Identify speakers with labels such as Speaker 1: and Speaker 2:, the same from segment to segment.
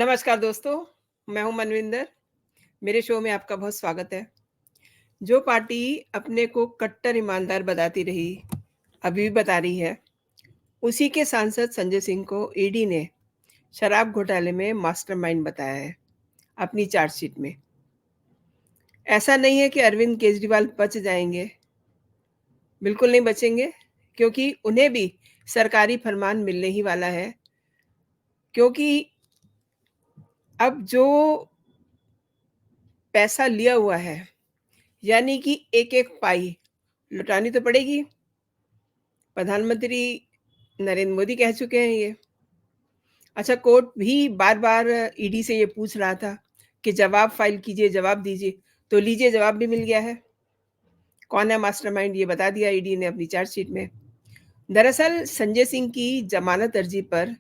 Speaker 1: नमस्कार दोस्तों, मैं हूं मनविंदर। मेरे शो में आपका बहुत स्वागत है। जो पार्टी अपने को कट्टर ईमानदार बताती रही, अभी भी बता रही है, उसी के सांसद संजय सिंह को ईडी ने शराब घोटाले में मास्टरमाइंड बताया है अपनी चार्जशीट में। ऐसा नहीं है कि अरविंद केजरीवाल बच जाएंगे, बिल्कुल नहीं बचेंगे, क्योंकि उन्हें भी सरकारी फरमान मिलने ही वाला है। क्योंकि अब जो पैसा लिया हुआ है, यानी कि एक-एक पाई लौटानी तो पड़ेगी। प्रधानमंत्री नरेंद्र मोदी कह चुके हैं ये। अच्छा, कोर्ट भी बार-बार ईडी से ये पूछ रहा था कि जवाब फाइल कीजिए, जवाब दीजिए, तो लीजिए जवाब भी मिल गया है। कौन है मास्टरमाइंड ये बता दिया ईडी ने अपनी चार्जशीट में। दरअसल संजय सिंह की जमानत अर्जी पर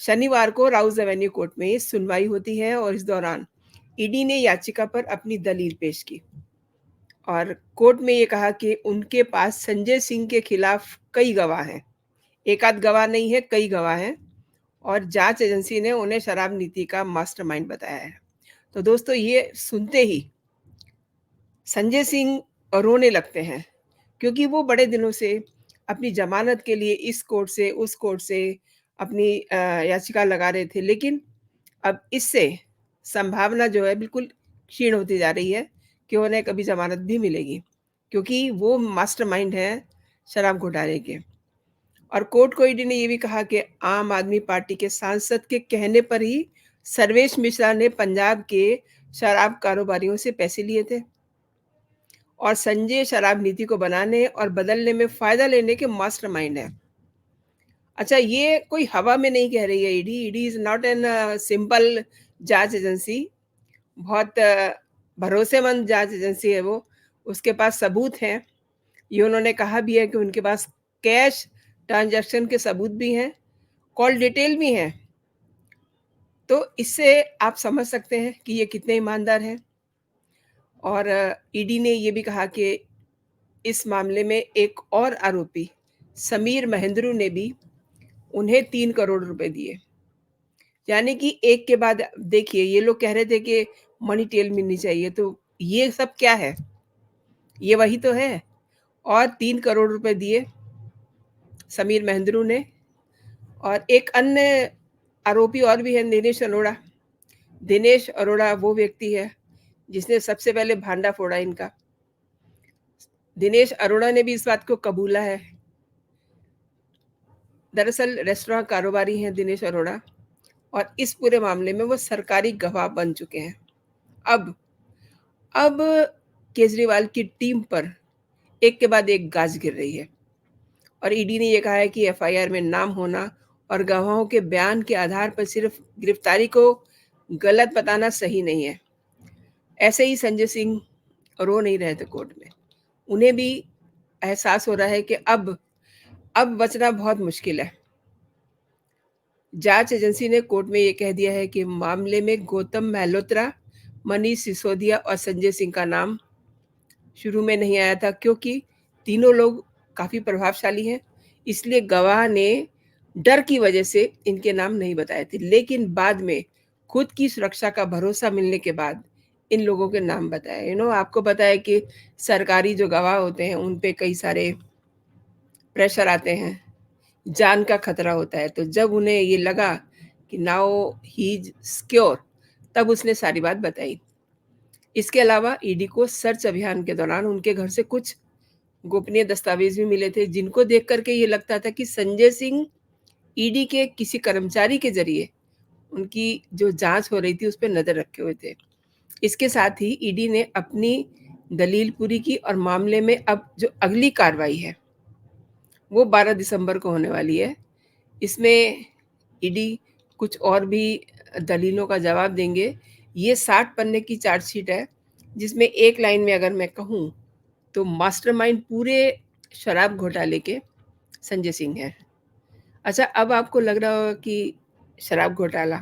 Speaker 1: शनिवार को राउज एवेन्यू कोर्ट में सुनवाई होती है और इस दौरान ईडी ने याचिका पर अपनी दलील पेश की और कोर्ट में ये कहा कि उनके पास संजय सिंह के खिलाफ कई गवाह हैं। एक आध गवाह नहीं है, कई गवाह हैं और जांच एजेंसी ने उन्हें शराब नीति का मास्टरमाइंड बताया है। तो दोस्तों, ये सुनते ही संजय सिंह रोने लगते हैं, क्योंकि वो बड़े दिनों से अपनी ज़मानत के लिए इस कोर्ट से, उस कोर्ट से अपनी याचिका लगा रहे थे। लेकिन अब इससे संभावना जो है बिल्कुल क्षीण होती जा रही है कि उन्हें कभी ज़मानत भी मिलेगी, क्योंकि वो मास्टरमाइंड हैं शराब घोटाले के। और कोर्ट को ईडी ने ये भी कहा कि आम आदमी पार्टी के सांसद के कहने पर ही सर्वेश मिश्रा ने पंजाब के शराब कारोबारियों से पैसे लिए थे और संजय शराब नीति को बनाने और बदलने में फ़ायदा लेने के मास्टरमाइंड हैं। अच्छा, ये कोई हवा में नहीं कह रही है ED. ED is not an simple जाँच एजेंसी। बहुत भरोसेमंद जाँच एजेंसी है वो। उसके पास सबूत हैं। ये उन्होंने कहा भी है कि उनके पास कैश ट्रांज़ैक्शन के सबूत भी हैं, कॉल डिटेल भी हैं। तो इससे आप समझ सकते हैं कि ये कितने ईमानदार हैं। और ईडी ने ये भी कहा कि इस मामले में एक और आरोपी समीर महेंद्रू ने भी उन्हें 3 करोड़ रुपए दिए। यानी कि एक के बाद देखिए, ये लोग कह रहे थे कि मनी टेल मिलनी चाहिए, तो ये सब क्या है? ये वही तो है। और 3 करोड़ रुपए दिए समीर महेंद्रू ने। और एक अन्य आरोपी और भी है, दिनेश अरोड़ा। दिनेश अरोड़ा वो व्यक्ति है जिसने सबसे पहले भांडा फोड़ा इनका। दिनेश अरोड़ा ने भी इस बात को कबूला है। दरअसल रेस्टोरेंट कारोबारी हैं दिनेश अरोड़ा और इस पूरे मामले में वो सरकारी गवाह बन चुके हैं। अब केजरीवाल की टीम पर एक के बाद एक गाज गिर रही है और ईडी ने ये कहा है कि एफआईआर में नाम होना और गवाहों के बयान के आधार पर सिर्फ गिरफ्तारी को गलत बताना सही नहीं है। ऐसे ही संजय सिंह रो नहीं रहे थे कोर्ट में। उन्हें भी एहसास हो रहा है कि अब बचना बहुत मुश्किल है। जांच एजेंसी ने कोर्ट में ये कह दिया है कि मामले में गौतम मेहलोत्रा, मनीष सिसोदिया और संजय सिंह का नाम शुरू में नहीं आया था, क्योंकि तीनों लोग काफ़ी प्रभावशाली हैं। इसलिए गवाह ने डर की वजह से इनके नाम नहीं बताए थे। लेकिन बाद में खुद की सुरक्षा का भरोसा मिलने के बाद इन लोगों के नाम बताए। आपको पता है कि सरकारी जो गवाह होते हैं उन पे कई सारे प्रेशर आते हैं, जान का खतरा होता है। तो जब उन्हें ये लगा कि नाउ ही इज़ सिक्योर, तब उसने सारी बात बताई। इसके अलावा ईडी को सर्च अभियान के दौरान उनके घर से कुछ गोपनीय दस्तावेज भी मिले थे, जिनको देख कर के ये लगता था कि संजय सिंह ईडी के किसी कर्मचारी के ज़रिए उनकी जो जाँच हो रही थी उस पे नज़र रखे हुए थे। इसके साथ ही ईडी ने अपनी दलील पूरी की और मामले में अब जो अगली कार्रवाई है, वो 12 दिसंबर को होने वाली है। इसमें ईडी कुछ और भी दलीलों का जवाब देंगे। ये 60 पन्ने की चार्जशीट है, जिसमें एक लाइन में अगर मैं कहूँ, तो मास्टरमाइंड पूरे शराब घोटाले के संजय सिंह हैं। अच्छा, अब आपको लग रहा होगा कि शराब घोटाला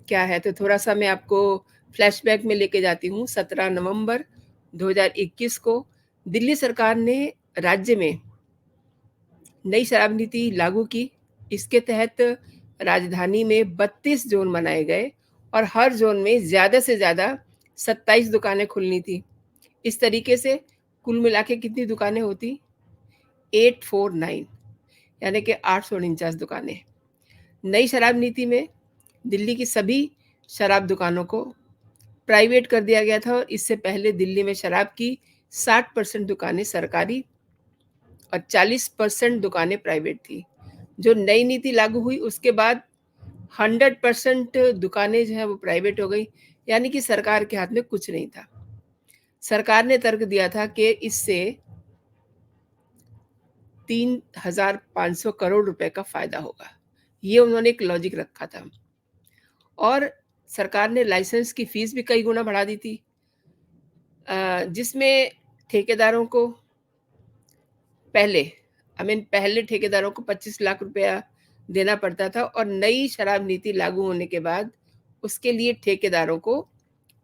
Speaker 1: क्या है? तो थोड़ा-सा मैं आपको फ्लैशबैक में लेके जाती हूँ। 17 नवंबर 2021 को दिल्ली सरकार ने राज्य में नई शराब नीति लागू की। इसके तहत राजधानी में 32 ज़ोन बनाए गए और हर ज़ोन में ज़्यादा से ज़्यादा 27 दुकानें खुलनी थी। इस तरीके से कुल मिला के कितनी दुकानें होती? 849 यानी कि 849 दुकानें। नई शराब नीति में दिल्ली की सभी शराब दुकानों को प्राइवेट कर दिया गया था और इससे पहले दिल्ली में शराब की 60% दुकानें सरकारी और 40% दुकानें प्राइवेट थी। जो नई नीति लागू हुई उसके बाद 100% दुकानें जो हैं वो प्राइवेट हो गई, यानी कि सरकार के हाथ में कुछ नहीं था। सरकार ने तर्क दिया था कि इससे 3,500 करोड़ रुपए का फ़ायदा होगा। ये उन्होंने एक लॉजिक रखा था और सरकार ने लाइसेंस की फ़ीस भी कई गुना बढ़ा दी थी, जिसमें ठेकेदारों को पहले ठेकेदारों को 25 लाख रुपया देना पड़ता था और नई शराब नीति लागू होने के बाद उसके लिए ठेकेदारों को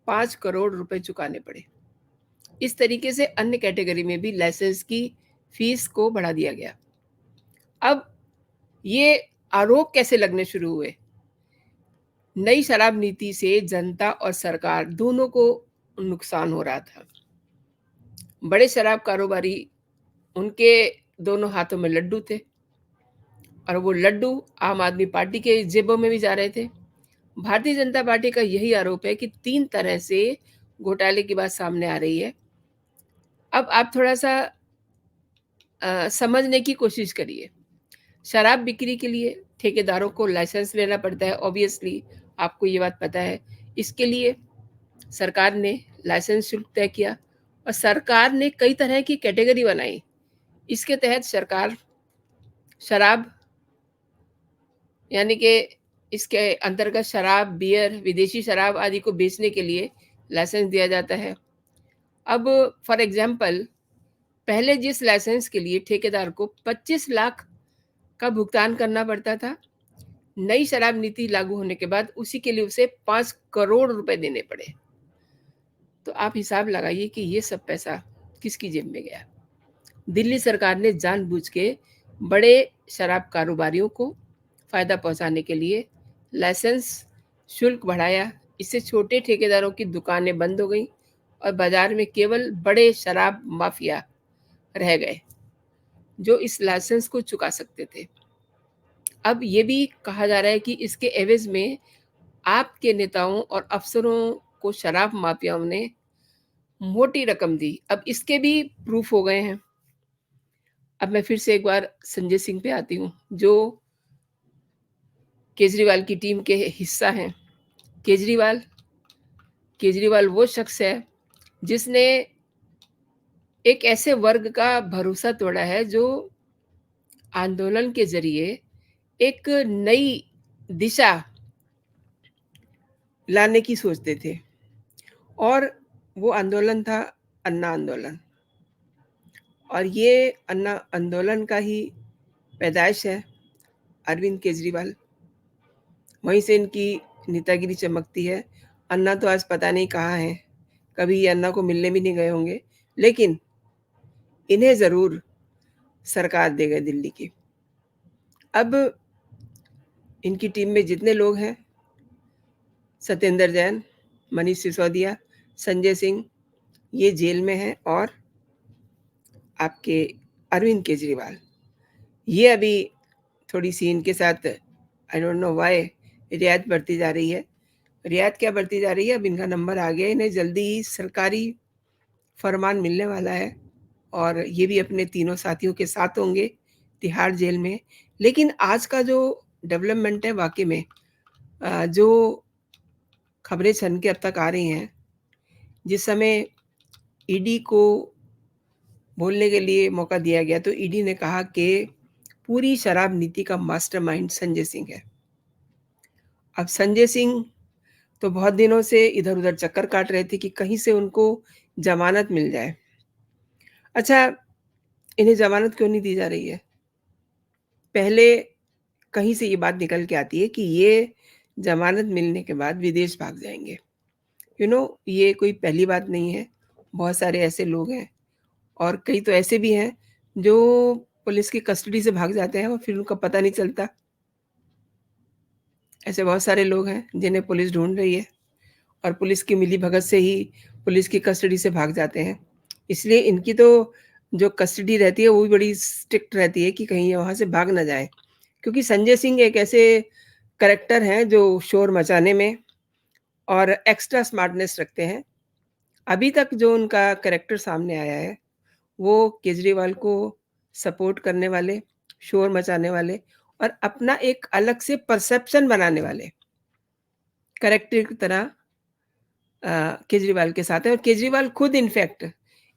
Speaker 1: 5 करोड़ रुपए चुकाने पड़े। इस तरीके से अन्य कैटेगरी में भी लाइसेंस की फीस को बढ़ा दिया गया। अब ये आरोप कैसे लगने शुरू हुए? नई शराब नीति से जनता और सरकार दोनों को नुकसान हो रहा था। बड़े शराब कारोबारी, उनके दोनों हाथों में लड्डू थे और वो लड्डू आम आदमी पार्टी के जेबों में भी जा रहे थे। भारतीय जनता पार्टी का यही आरोप है कि 3 तरह से घोटाले की बात सामने आ रही है। अब आप थोड़ा-सा समझने की कोशिश करिए। शराब बिक्री के लिए ठेकेदारों को लाइसेंस लेना पड़ता है, ऑब्वियसली आपको ये बात पता है। इसके लिए सरकार ने लाइसेंस शुल्क तय किया और सरकार ने कई तरह की कैटेगरी बनाई। इसके तहत सरकार शराब, यानी कि इसके अंतर्गत शराब, बियर, विदेशी शराब आदि को बेचने के लिए लाइसेंस दिया जाता है। अब फॉर एग्ज़ाम्पल पहले जिस लाइसेंस के लिए ठेकेदार को 25 लाख का भुगतान करना पड़ता था, नई शराब नीति लागू होने के बाद उसी के लिए उसे 5 करोड़ रुपए देने पड़े। तो आप हिसाब लगाइए कि ये सब पैसा किसकी जेब में गया। दिल्ली सरकार ने जानबूझ के बड़े शराब कारोबारियों को फ़ायदा पहुंचाने के लिए लाइसेंस शुल्क बढ़ाया। इससे छोटे ठेकेदारों की दुकानें बंद हो गईं और बाजार में केवल बड़े शराब माफिया रह गए, जो इस लाइसेंस को चुका सकते थे। अब ये भी कहा जा रहा है कि इसके एवज़ में आपके नेताओं और अफ़सरों को शराब माफियाओं ने मोटी रकम दी। अब इसके भी प्रूफ़ हो गए हैं। अब मैं फिर से एक बार संजय सिंह पे आती हूँ, जो केजरीवाल की टीम के हिस्सा हैं। केजरीवाल केजरीवाल वो शख्स है जिसने एक ऐसे वर्ग का भरोसा तोड़ा है जो आंदोलन के ज़रिए एक नई दिशा लाने की सोचते थे और वो आंदोलन था अन्ना आंदोलन। और ये अन्ना आंदोलन का ही पैदाइश है अरविंद केजरीवाल। वहीं से इनकी नेतागिरी चमकती है। अन्ना तो आज पता नहीं कहाँ हैं, कभी ये अन्ना को मिलने भी नहीं गए होंगे, लेकिन इन्हें ज़रूर सरकार दे गए दिल्ली की। अब इनकी टीम में जितने लोग हैं, सत्येंद्र जैन, मनीष सिसोदिया, संजय सिंह, ये जेल में हैं और आपके अरविंद केजरीवाल, ये अभी थोड़ी-सी इनके साथ आई डोंट नो व्हाई रियायत बढ़ती जा रही है। रियायत क्या बढ़ती जा रही है, अब इनका नंबर आ गया है, इन्हें जल्दी ही सरकारी फरमान मिलने वाला है और ये भी अपने तीनों साथियों के साथ होंगे तिहाड़ जेल में। लेकिन आज का जो डेवलपमेंट है वाक़ई में जो खबरें छन के अब तक आ रही हैं, जिस समय ईडी को बोलने के लिए मौका दिया गया, तो ईडी ने कहा कि पूरी शराब नीति का मास्टरमाइंड संजय सिंह है। अब संजय सिंह तो बहुत दिनों से इधर-उधर चक्कर काट रहे थे कि कहीं से उनको ज़मानत मिल जाए। अच्छा, इन्हें ज़मानत क्यों नहीं दी जा रही है? पहले कहीं से ये बात निकल के आती है कि ये ज़मानत मिलने के बाद विदेश भाग जाएँगे। ये कोई पहली बात नहीं है, बहुत सारे ऐसे लोग हैं और कई तो ऐसे भी हैं जो पुलिस की कस्टडी से भाग जाते हैं और फिर उनका पता नहीं चलता। ऐसे बहुत सारे लोग हैं जिन्हें पुलिस ढूँढ रही है और पुलिस की मिलीभगत से ही पुलिस की कस्टडी से भाग जाते हैं। इसलिए इनकी तो जो कस्टडी रहती है वो भी बड़ी स्ट्रिक्ट रहती है कि कहीं ये वहाँ से भाग ना जाएँ। क्योंकि संजय सिंह एक ऐसे कैरेक्टर हैं जो शोर मचाने में और एक्स्ट्रा स्मार्टनेस रखते हैं। अभी तक जो उनका कैरेक्टर सामने आया है, वो केजरीवाल को सपोर्ट करने वाले, शोर मचाने वाले और अपना एक अलग से परसेप्शन बनाने वाले कैरेक्टर की तरह केजरीवाल के साथ है और केजरीवाल खुद इनफैक्ट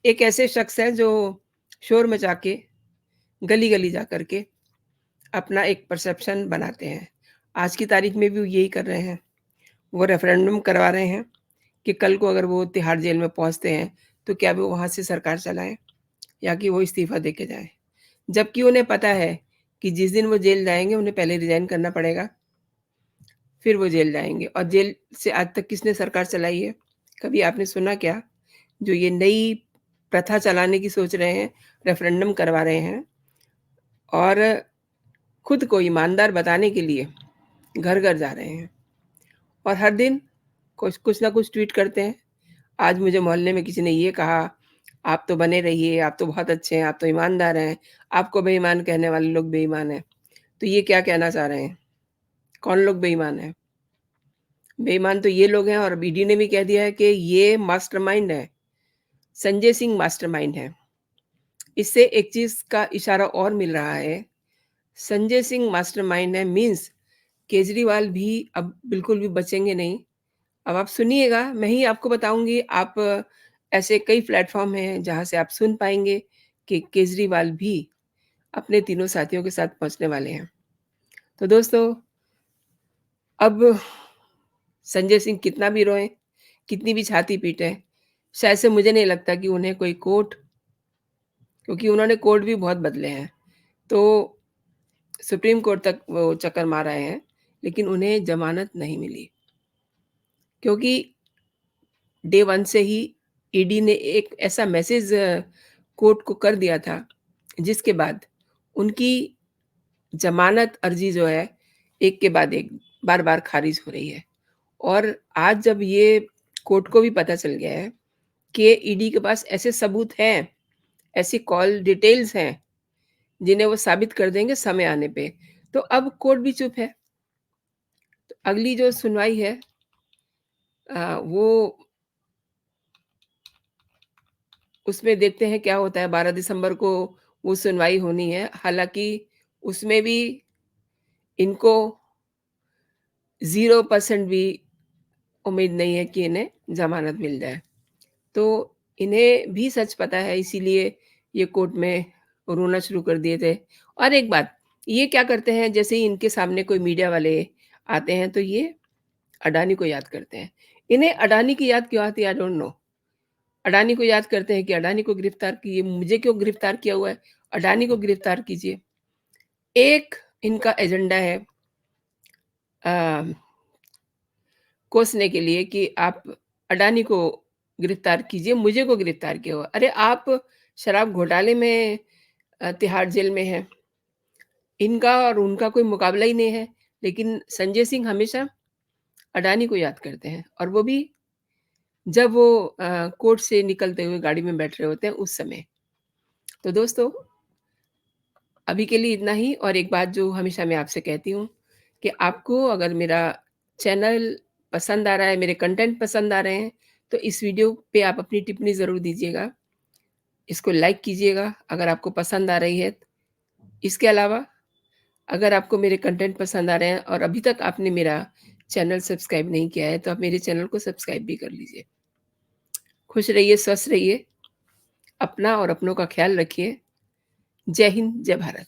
Speaker 1: एक ऐसे शख्स हैं जो शोर मचा के, गली-गली जा कर के अपना एक परसेप्शन बनाते हैं। आज की तारीख में भी वो यही कर रहे हैं। वो रेफरेंडम करवा रहे हैं कि कल को अगर वो तिहाड़ जेल में पहुँचते हैं, तो क्या वो वहाँ से सरकार चलाएँ या कि वो इस्तीफ़ा दे के जाएँ। जबकि उन्हें पता है कि जिस दिन वो जेल जाएँगे, उन्हें पहले रिज़ाइन करना पड़ेगा, फिर वो जेल जाएँगे और जेल से आज तक किसने सरकार चलाई है? कभी आपने सुना क्या? जो ये नई प्रथा चलाने की सोच रहे हैं, रेफरेंडम करवा रहे हैं और खुद को ईमानदार बताने के लिए घर-घर जा रहे हैं और हर दिन कुछ कुछ ना कुछ ट्वीट करते हैं। आज मुझे मोहल्ले में किसी ने ये कहा, आप तो बने रहिए, आप तो बहुत अच्छे हैं, आप तो ईमानदार हैं, आपको बेईमान कहने वाले लोग बेईमान हैं। तो ये क्या कहना चाह रहे हैं? कौन लोग बेईमान हैं? बेईमान तो ये लोग हैं और ईडी ने भी कह दिया है कि ये मास्टरमाइंड है, संजय सिंह मास्टरमाइंड है। इससे एक चीज़ का इशारा और मिल रहा है, संजय सिंह मास्टरमाइंड है मीन्स केजरीवाल भी अब बिल्कुल भी बचेंगे नहीं। अब आप सुनिएगा, मैं ही आपको बताऊँगी, आप ऐसे कई प्लेटफ़ॉर्म हैं जहाँ से आप सुन पाएँगे कि केजरीवाल भी अपने तीनों साथियों के साथ पहुँचने वाले हैं। तो दोस्तों, अब संजय सिंह कितना भी रोएँ, कितनी भी छाती पीटें, शायद से मुझे नहीं लगता कि उन्हें कोई कोर्ट, क्योंकि उन्होंने कोर्ट भी बहुत बदले हैं। तो सुप्रीम कोर्ट तक वो चक्कर मार आए हैं, लेकिन उन्हें ज़मानत नहीं मिली। क्योंकि डे 1 से ही ईडी ने एक ऐसा मैसेज कोर्ट को कर दिया था, जिसके बाद उनकी ज़मानत अर्ज़ी जो है, एक के बाद एक बार-बार ख़ारिज हो रही है। और आज जब ये कोर्ट को भी पता चल गया है कि ईडी के पास ऐसे सबूत हैं, ऐसी कॉल डिटेल्स हैं, जिन्हें वो साबित कर देंगे समय आने पे, तो अब कोर्ट भी चुप है। तो अगली जो सुनवाई है वो उसमें देखते हैं क्या होता है। 12 दिसंबर को वो सुनवाई होनी है। हालाँकि उसमें भी इनको 0% भी उम्मीद नहीं है कि इन्हें ज़मानत मिल जाए। तो इन्हें भी सच पता है, इसीलिए ये कोर्ट में रोना शुरू कर दिए थे। और एक बात, ये क्या करते हैं, जैसे ही इनके सामने कोई मीडिया वाले आते हैं तो ये अडानी को याद करते हैं। इन्हें अडानी की याद क्यों आती है, आई डोंट नो। अडानी को याद करते हैं कि अडानी को गिरफ्तार कीजिए, मुझे क्यों गिरफ्तार किया हुआ है? अडानी को गिरफ्तार कीजिए। एक इनका एजेंडा है अ, कोसने के लिए कि आप अडानी को गिरफ्तार कीजिए, मुझे को गिरफ्तार किया हुआ। अरे आप शराब घोटाले में तिहाड़ जेल में हैं। इनका और उनका कोई मुकाबला ही नहीं है। लेकिन संजय सिंह हमेशा अडानी को याद करते हैं और वो भी जब वो कोर्ट से निकलते हुए गाड़ी में बैठ रहे होते हैं उस समय। तो दोस्तों, अभी के लिए इतना ही। और एक बात जो हमेशा मैं आपसे कहती हूँ कि आपको अगर मेरा चैनल पसंद आ रहा है, मेरे कंटेंट पसंद आ रहे हैं, तो इस वीडियो पे आप अपनी टिप्पणी ज़रूर दीजिएगा। इसको लाइक कीजिएगा अगर आपको पसंद आ रही है। इसके अलावा अगर आपको मेरे कंटेंट पसंद आ रहे हैं और अभी तक आपने मेरा चैनल सब्सक्राइब नहीं किया है, तो आप मेरे चैनल को सब्सक्राइब भी कर लीजिए। खुश रहिए, स्वस्थ रहिए, अपना और अपनों का ख़्याल रखिए। जय हिंद, जय भारत।